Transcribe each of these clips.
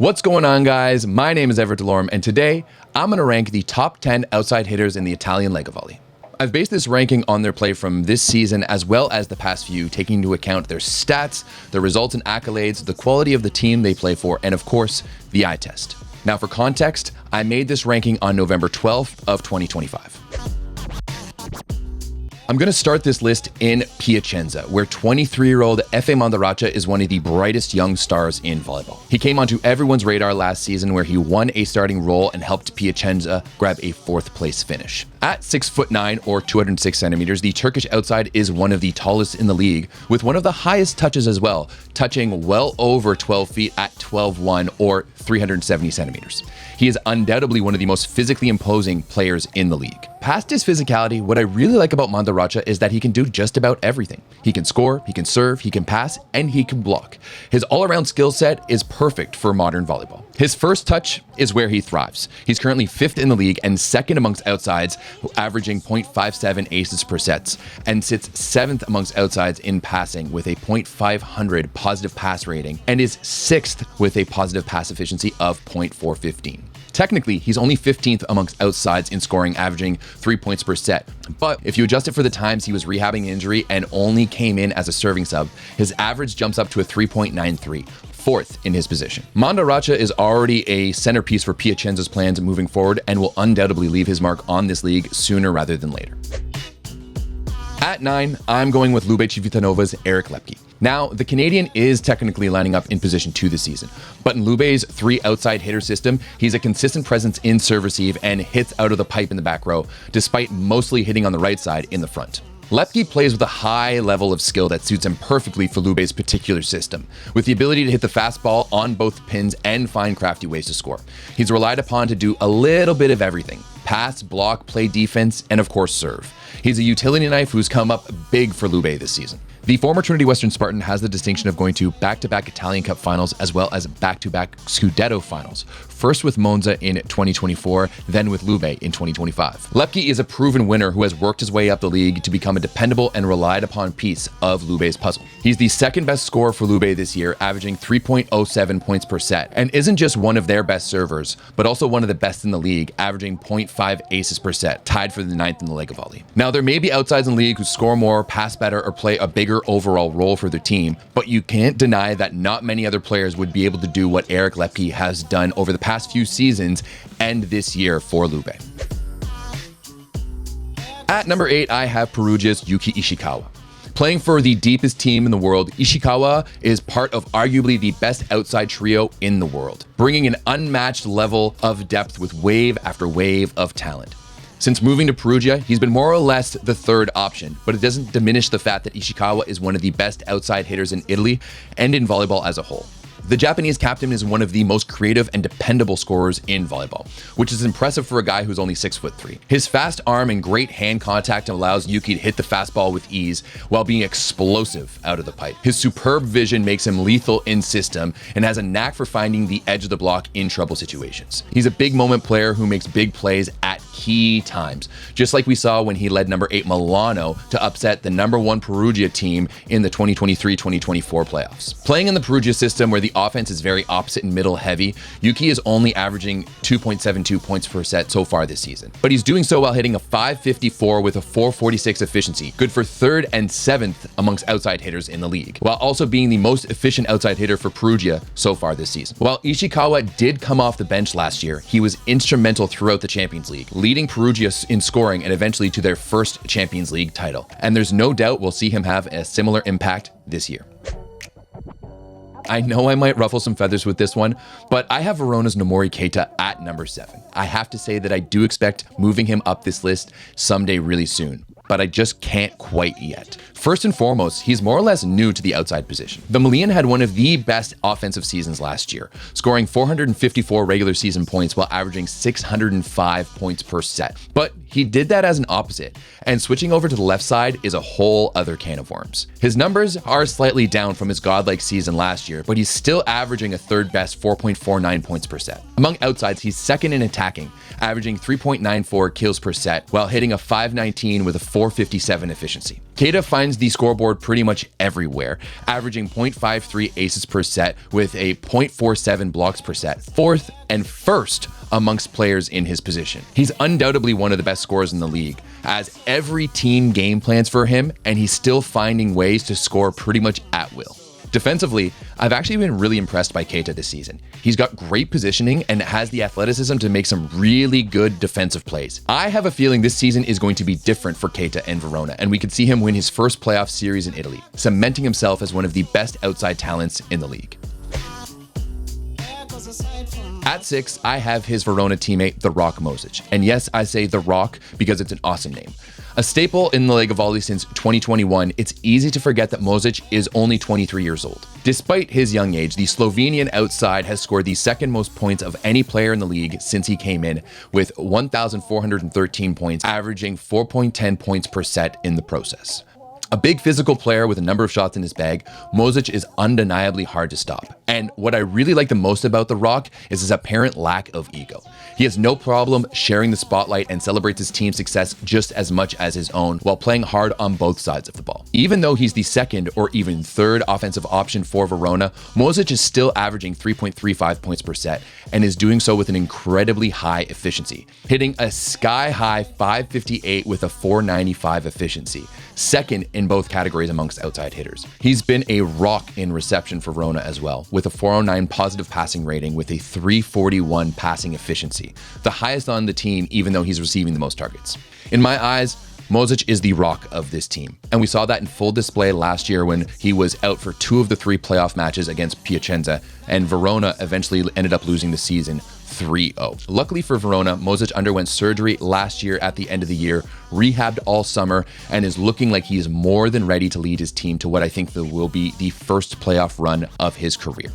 What's going on, guys? My name is Everett, and today I'm going to rank the top 10 outside hitters in the Italian LegaVolley. I've based this ranking on their play from this season as well as the past few, taking into account their stats, their results and accolades, the quality of the team they play for, and of course, the eye test. Now for context, I made this ranking on November 12th of 2025. I'm going to start this list in Piacenza, where 23-year-old Efe Mandiraci is one of the brightest young stars in volleyball. He came onto everyone's radar last season where he won a starting role and helped Piacenza grab a 4th place finish. At 6'9" or 206 centimeters, the Turkish outside is one of the tallest in the league, with one of the highest touches as well, touching well over 12 feet at 12'1" or 370 centimeters. He is undoubtedly one of the most physically imposing players in the league. Past his physicality, what I really like about Mandiraci is that he can do just about everything. He can score, he can serve, he can pass, and he can block. His all-around skill set is perfect for modern volleyball. His first touch is where he thrives. He's currently 5th in the league and 2nd amongst outsides, averaging 0.57 aces per sets, and sits 7th amongst outsides in passing with a 0.500 positive pass rating, and is 6th with a positive pass efficiency of 0.415. Technically, he's only 15th amongst outsides in scoring, averaging 3 points per set. But if you adjust it for the times he was rehabbing injury and only came in as a serving sub, his average jumps up to a 3.93. 4th in his position. Mandiraci is already a centerpiece for Piacenza's plans moving forward and will undoubtedly leave his mark on this league sooner rather than later. At 9, I'm going with Civitanova Eric Loeppky. Now, the Canadian is technically lining up in position 2 this season, but in Lubej's 3 outside hitter system, he's a consistent presence in serve receive and hits out of the pipe in the back row, despite mostly hitting on the right side in the front. Loeppky plays with a high level of skill that suits him perfectly for Lubej's particular system, with the ability to hit the fastball on both pins and find crafty ways to score. He's relied upon to do a little bit of everything: pass, block, play defense, and of course serve. He's a utility knife who's come up big for Lubej this season. The former Trinity Western Spartan has the distinction of going to back-to-back Italian Cup finals as well as back-to-back Scudetto finals, first with Monza in 2024, then with Lubej in 2025. Loeppky is a proven winner who has worked his way up the league to become a dependable and relied upon piece of Lubej's puzzle. He's the 2nd best scorer for Lubej this year, averaging 3.07 points per set, and isn't just one of their best servers, but also one of the best in the league, averaging 0.5 aces per set, tied for the 9th in the LegaVolley. Now, there may be outsides in the league who score more, pass better, or play a bigger overall role for their team, but you can't deny that not many other players would be able to do what Eric Loeppky has done over the past few seasons and this year for Lubej. At number 8, I have Perugia's Yuki Ishikawa. Playing for the deepest team in the world, Ishikawa is part of arguably the best outside trio in the world, bringing an unmatched level of depth with wave after wave of talent. Since moving to Perugia, he's been more or less the 3rd option, but it doesn't diminish the fact that Ishikawa is one of the best outside hitters in Italy and in volleyball as a whole. The Japanese captain is one of the most creative and dependable scorers in volleyball, which is impressive for a guy who's only 6'3". His fast arm and great hand contact allows Yuki to hit the fastball with ease while being explosive out of the pipe. His superb vision makes him lethal in system and has a knack for finding the edge of the block in trouble situations. He's a big moment player who makes big plays at key times, just like we saw when he led number 8 Milano to upset the number 1 Perugia team in the 2023-2024 playoffs. Playing in the Perugia system where the offense is very opposite and middle heavy, Yuki is only averaging 2.72 points per set so far this season. But he's doing so while hitting a 554 with a 446 efficiency, good for 3rd and 7th amongst outside hitters in the league, while also being the most efficient outside hitter for Perugia so far this season. While Ishikawa did come off the bench last year, he was instrumental throughout the Champions League, leading Perugia in scoring and eventually to their first Champions League title. And there's no doubt we'll see him have a similar impact this year. I know I might ruffle some feathers with this one, but I have Verona's Noumory Keita at number 7. I have to say that I do expect moving him up this list someday really soon, but I just can't quite yet. First and foremost, he's more or less new to the outside position. The Malian had one of the best offensive seasons last year, scoring 454 regular season points while averaging 605 points per set. But he did that as an opposite, and switching over to the left side is a whole other can of worms. His numbers are slightly down from his godlike season last year, but he's still averaging a 3rd best 4.49 points per set. Among outsides, he's 2nd in attacking, averaging 3.94 kills per set, while hitting a 519 with a 457 efficiency. Keita finds the scoreboard pretty much everywhere, averaging 0.53 aces per set with a 0.47 blocks per set, fourth and first amongst players in his position. He's undoubtedly one of the best scorers in the league, as every team game plans for him, and he's still finding ways to score pretty much at will. Defensively, I've actually been really impressed by Keita this season. He's got great positioning and has the athleticism to make some really good defensive plays. I have a feeling this season is going to be different for Keita and Verona, and we could see him win his first playoff series in Italy, cementing himself as one of the best outside talents in the league. At 6, I have his Verona teammate, the Rok Mozic. And yes, I say the Rok because it's an awesome name. A staple in the LegaVolley since 2021, it's easy to forget that Mozic is only 23 years old. Despite his young age, the Slovenian outside has scored the second most points of any player in the league since he came in, with 1,413 points, averaging 4.10 points per set in the process. A big physical player with a number of shots in his bag, Mozic is undeniably hard to stop. And what I really like the most about the Rok is his apparent lack of ego. He has no problem sharing the spotlight and celebrates his team's success just as much as his own, while playing hard on both sides of the ball. Even though he's the second or even third offensive option for Verona, Mozic is still averaging 3.35 points per set and is doing so with an incredibly high efficiency, hitting a sky-high 558 with a 495 efficiency, second in both categories amongst outside hitters. He's been a rock in reception for Verona as well, with a 409 positive passing rating with a 341 passing efficiency, the highest on the team even though he's receiving the most targets. In my eyes, Mozic is the rock of this team, and we saw that in full display last year when he was out for 2 of the 3 playoff matches against Piacenza, and Verona eventually ended up losing the season 3-0. Luckily for Verona, Mozic underwent surgery last year at the end of the year, rehabbed all summer, and is looking like he is more than ready to lead his team to what I think will be the first playoff run of his career.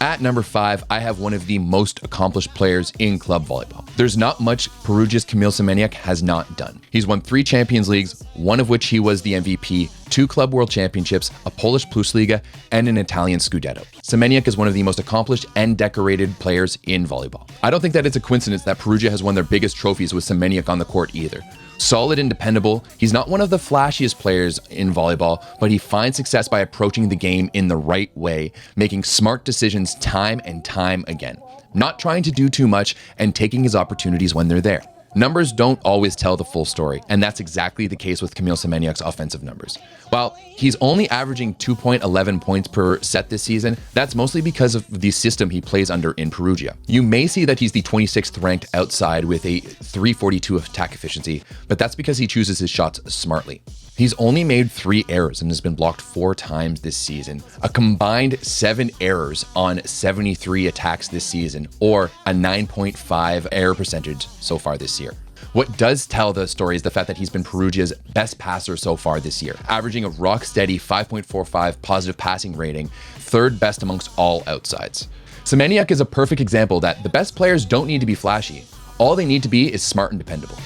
At number 5, I have one of the most accomplished players in club volleyball. There's not much Perugia's Kamil Semeniuk has not done. He's won 3 Champions Leagues, one of which he was the MVP, 2 Club World Championships, a Polish Plus Liga, and an Italian Scudetto. Semeniuk is one of the most accomplished and decorated players in volleyball. I don't think that it's a coincidence that Perugia has won their biggest trophies with Semeniuk on the court either. Solid and dependable, he's not one of the flashiest players in volleyball, but he finds success by approaching the game in the right way, making smart decisions time and time again, not trying to do too much and taking his opportunities when they're there. Numbers don't always tell the full story, and that's exactly the case with Kamil Semeniuk's offensive numbers. While he's only averaging 2.11 points per set this season, that's mostly because of the system he plays under in Perugia. You may see that he's the 26th ranked outside with a 342 attack efficiency, but that's because he chooses his shots smartly. He's only made 3 errors and has been blocked 4 times this season, a combined 7 errors on 73 attacks this season, or a 9.5 error percentage so far this year. What does tell the story is the fact that he's been Perugia's best passer so far this year, averaging a rock-steady 5.45 positive passing rating, 3rd best amongst all outsides. Semeniuk is a perfect example that the best players don't need to be flashy. All they need to be is smart and dependable.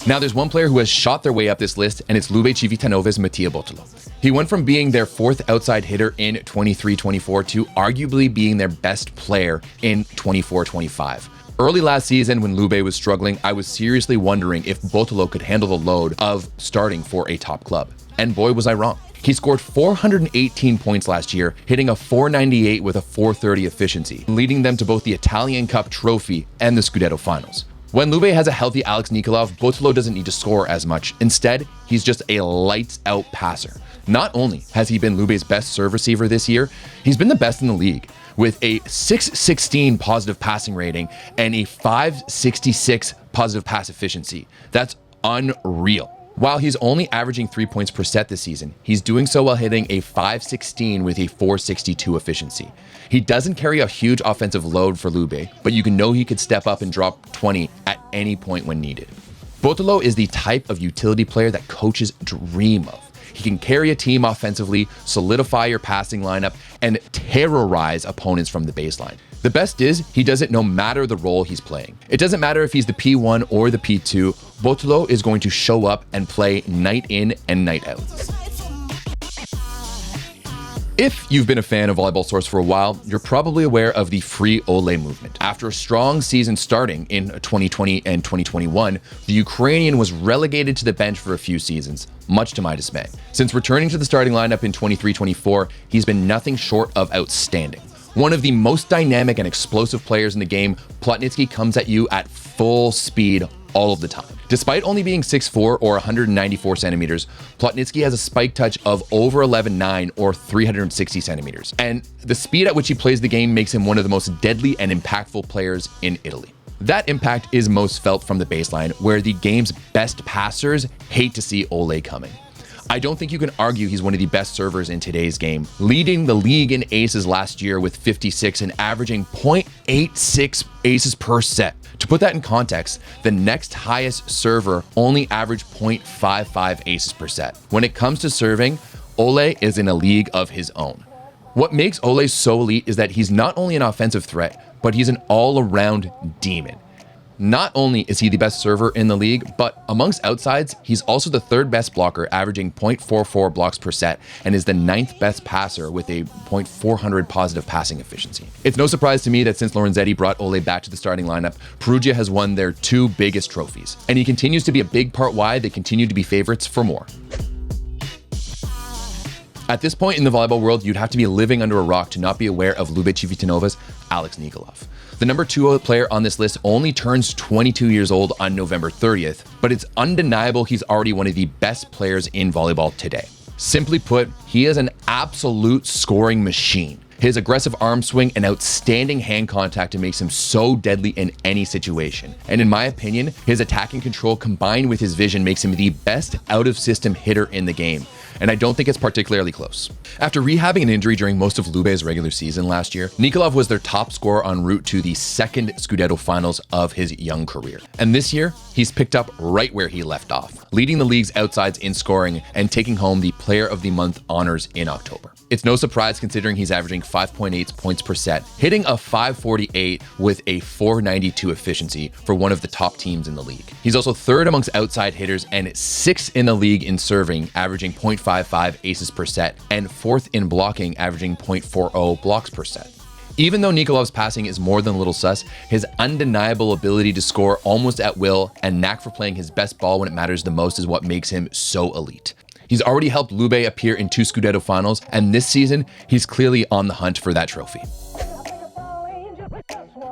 Now there's one player who has shot their way up this list, and it's Loeppky Civitanova's Mattia Bottolo. He went from being their 4th outside hitter in 23-24 to arguably being their best player in 24-25. Early last season, when Loeppky was struggling, I was seriously wondering if Bottolo could handle the load of starting for a top club. And boy, was I wrong. He scored 418 points last year, hitting a 498 with a 430 efficiency, leading them to both the Italian Cup trophy and the Scudetto finals. When Loeppky has a healthy Alex Nikolov, Bottolo doesn't need to score as much. Instead, he's just a lights-out passer. Not only has he been Loeppky's best serve receiver this year, he's been the best in the league, with a 616 positive passing rating and a 566 positive pass efficiency. That's unreal. While he's only averaging 3 points per set this season, he's doing so while hitting a 516 with a 462 efficiency. He doesn't carry a huge offensive load for Loeppky, but you can know he could step up and drop 20 at any point when needed. Bottolo is the type of utility player that coaches dream of. He can carry a team offensively, solidify your passing lineup, and terrorize opponents from the baseline. The best is, he does it no matter the role he's playing. It doesn't matter if he's the P1 or the P2, Bottolo is going to show up and play night in and night out. If you've been a fan of Volleyball Source for a while, you're probably aware of the Free Oleh movement. After a strong season starting in 2020 and 2021, the Ukrainian was relegated to the bench for a few seasons, much to my dismay. Since returning to the starting lineup in 23-24, he's been nothing short of outstanding. One of the most dynamic and explosive players in the game, Plotnytskyi comes at you at full speed all of the time. Despite only being 6'4" or 194 centimeters, Plotnytskyi has a spike touch of over 11'9" or 360 centimeters. And the speed at which he plays the game makes him one of the most deadly and impactful players in Italy. That impact is most felt from the baseline, where the game's best passers hate to see Oleh coming. I don't think you can argue he's one of the best servers in today's game, leading the league in aces last year with 56 and averaging 0.86 aces per set. To put that in context, the next highest server only averaged 0.55 aces per set. When it comes to serving, Oleh is in a league of his own. What makes Oleh so elite is that he's not only an offensive threat, but he's an all-around demon. Not only is he the best server in the league, but amongst outsides, he's also the third best blocker, averaging 0.44 blocks per set, and is the 9th best passer with a 0.400 positive passing efficiency. It's no surprise to me that since Lorenzetti brought Oleh back to the starting lineup, Perugia has won their 2 biggest trophies, and he continues to be a big part why they continue to be favorites for more. At this point in the volleyball world, you'd have to be living under a rock to not be aware of Loeppky Vitanova's Alex Nikolov. The number 2 player on this list only turns 22 years old on November 30th, but it's undeniable he's already one of the best players in volleyball today. Simply put, he is an absolute scoring machine. His aggressive arm swing and outstanding hand contact makes him so deadly in any situation. And in my opinion, his attacking control combined with his vision makes him the best out-of-system hitter in the game. And I don't think it's particularly close. After rehabbing an injury during most of Lube's regular season last year, Nikolov was their top scorer en route to the 2nd Scudetto finals of his young career. And this year, he's picked up right where he left off, leading the league's outsides in scoring and taking home the Player of the Month honors in October. It's no surprise considering he's averaging 5.8 points per set, hitting a 548 with a 492 efficiency for one of the top teams in the league. He's also 3rd amongst outside hitters and 6th in the league in serving, averaging 0.55 aces per set, and 4th in blocking, averaging 0.40 blocks per set. Even though Nikolov's passing is more than a little sus, his undeniable ability to score almost at will and knack for playing his best ball when it matters the most is what makes him so elite. He's already helped Lube appear in 2 Scudetto finals, and this season, he's clearly on the hunt for that trophy.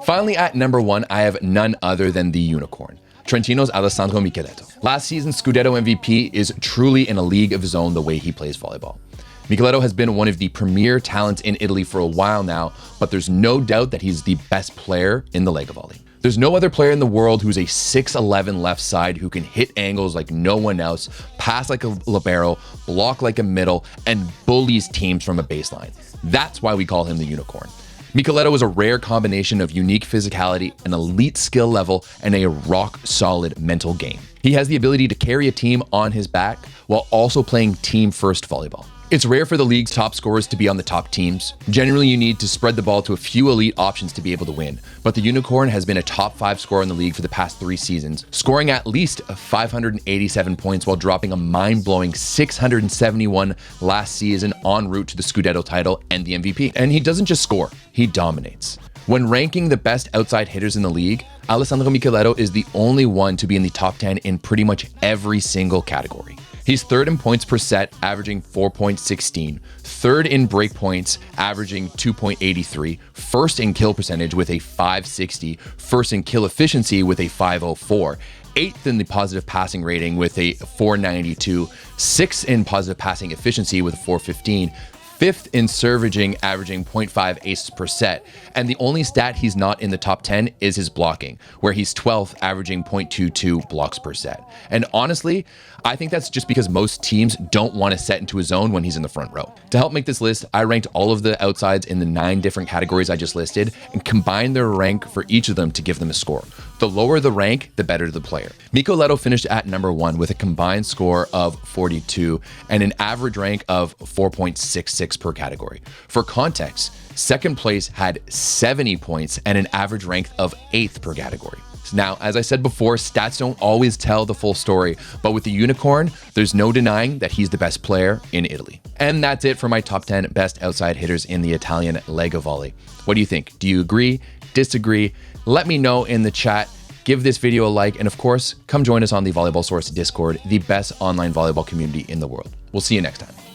Finally, at number 1, I have none other than the unicorn, Trentino's Alessandro Michieletto. Last season's Scudetto MVP is truly in a league of his own the way he plays volleyball. Michieletto has been one of the premier talents in Italy for a while now, but there's no doubt that he's the best player in the LegaVolley. There's no other player in the world who's a 6'11 left side who can hit angles like no one else, pass like a libero, block like a middle, and bullies teams from a baseline. That's why we call him the unicorn. Michieletto is a rare combination of unique physicality, an elite skill level, and a rock-solid mental game. He has the ability to carry a team on his back while also playing team-first volleyball. It's rare for the league's top scorers to be on the top teams. Generally, you need to spread the ball to a few elite options to be able to win. But the Unicorn has been a top 5 scorer in the league for the past 3 seasons, scoring at least 587 points while dropping a mind-blowing 671 last season en route to the Scudetto title and the MVP. And he doesn't just score, he dominates. When ranking the best outside hitters in the league, Alessandro Michieletto is the only one to be in the top 10 in pretty much every single category. He's 3rd in points per set, averaging 4.16, 3rd in break points, averaging 2.83, 1st in kill percentage with a 560, 1st in kill efficiency with a 504, 8th in the positive passing rating with a 492, 6th in positive passing efficiency with a 415, 5th in serving, averaging 0.5 aces per set, and the only stat he's not in the top 10 is his blocking, where he's 12th, averaging 0.22 blocks per set. And honestly, I think that's just because most teams don't want to set into a zone when he's in the front row. To help make this list, I ranked all of the outsides in the 9 different categories I just listed and combined their rank for each of them to give them a score. The lower the rank, the better the player. Michieletto finished at number 1 with a combined score of 42 and an average rank of 4.66 per category. For context, second place had 70 points and an average rank of 8th per category. Now, as I said before, stats don't always tell the full story, but with the unicorn, there's no denying that he's the best player in Italy. And that's it for my top 10 best outside hitters in the Italian LegaVolley. What do you think? Do you agree? Disagree? Let me know in the chat. Give this video a like, and of course, come join us on the Volleyball Source Discord, the best online volleyball community in the world. We'll see you next time.